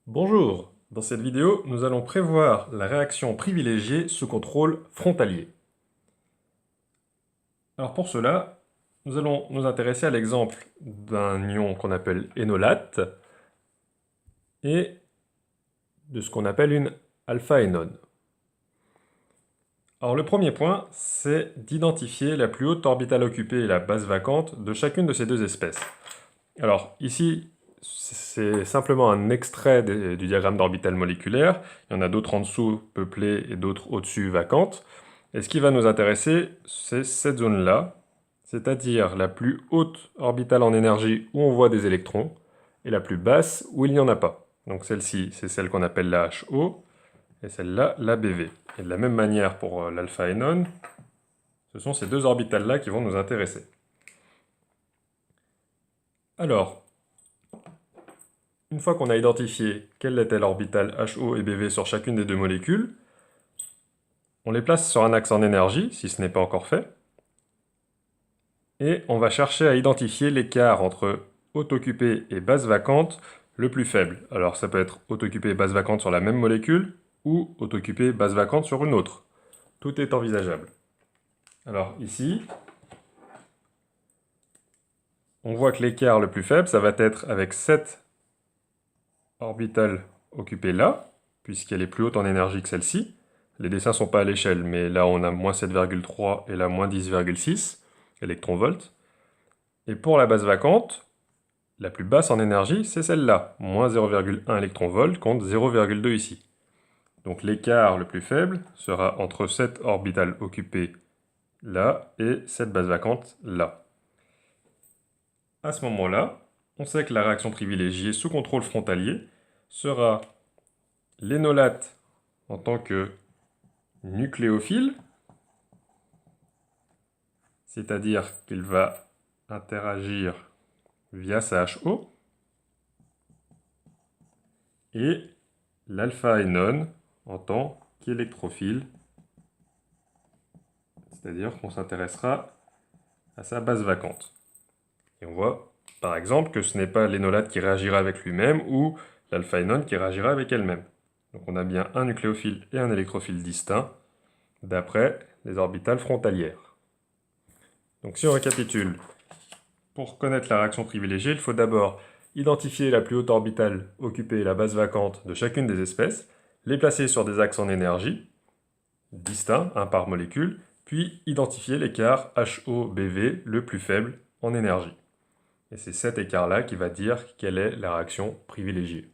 Bonjour, dans cette vidéo, nous allons prévoir la réaction privilégiée sous contrôle frontalier. Alors pour cela, nous allons nous intéresser à l'exemple d'un ion qu'on appelle énolate et de ce qu'on appelle une alpha-énone. Alors le premier point, c'est d'identifier la plus haute orbitale occupée et la base vacante de chacune de ces deux espèces. Alors ici, c'est simplement un extrait du diagramme d'orbitale moléculaire. Il y en a d'autres en dessous peuplées et d'autres au-dessus vacantes. Et ce qui va nous intéresser, c'est cette zone-là, c'est-à-dire la plus haute orbitale en énergie où on voit des électrons, et la plus basse où il n'y en a pas. Donc celle-ci, c'est celle qu'on appelle la HO, et celle-là, la BV. Et de la même manière pour l'alpha-énone, ce sont ces deux orbitales-là qui vont nous intéresser. Alors, une fois qu'on a identifié quelle était l'orbitale HO et BV sur chacune des deux molécules, on les place sur un axe en énergie, si ce n'est pas encore fait, et on va chercher à identifier l'écart entre haute occupée et basse vacante le plus faible. Alors ça peut être haute occupée et basse vacante sur la même molécule, ou haute occupée et basse vacante sur une autre. Tout est envisageable. Alors ici, on voit que l'écart le plus faible, ça va être avec cette orbitale occupée là, puisqu'elle est plus haute en énergie que celle-ci. Les dessins ne sont pas à l'échelle, mais là on a moins 7,3 et là moins 10,6 électronvolts. Et pour la base vacante, la plus basse en énergie, c'est celle-là, moins 0,1 électronvolts contre 0,2 ici. Donc l'écart le plus faible sera entre cette orbitale occupée là et cette base vacante là. À ce moment-là, on sait que la réaction privilégiée sous contrôle frontalier sera l'énolate en tant que nucléophile, c'est-à-dire qu'il va interagir via sa HO, et l'alpha-énone en tant qu'électrophile, c'est-à-dire qu'on s'intéressera à sa base vacante. Et on voit par exemple que ce n'est pas l'énolate qui réagira avec lui-même ou l'alpha-énone qui réagira avec elle-même. Donc on a bien un nucléophile et un électrophile distincts d'après les orbitales frontalières. Donc si on récapitule, pour connaître la réaction privilégiée, il faut d'abord identifier la plus haute orbitale occupée et la base vacante de chacune des espèces, les placer sur des axes en énergie, distincts, un par molécule, puis identifier l'écart HO-BV le plus faible en énergie. Et c'est cet écart-là qui va dire quelle est la réaction privilégiée.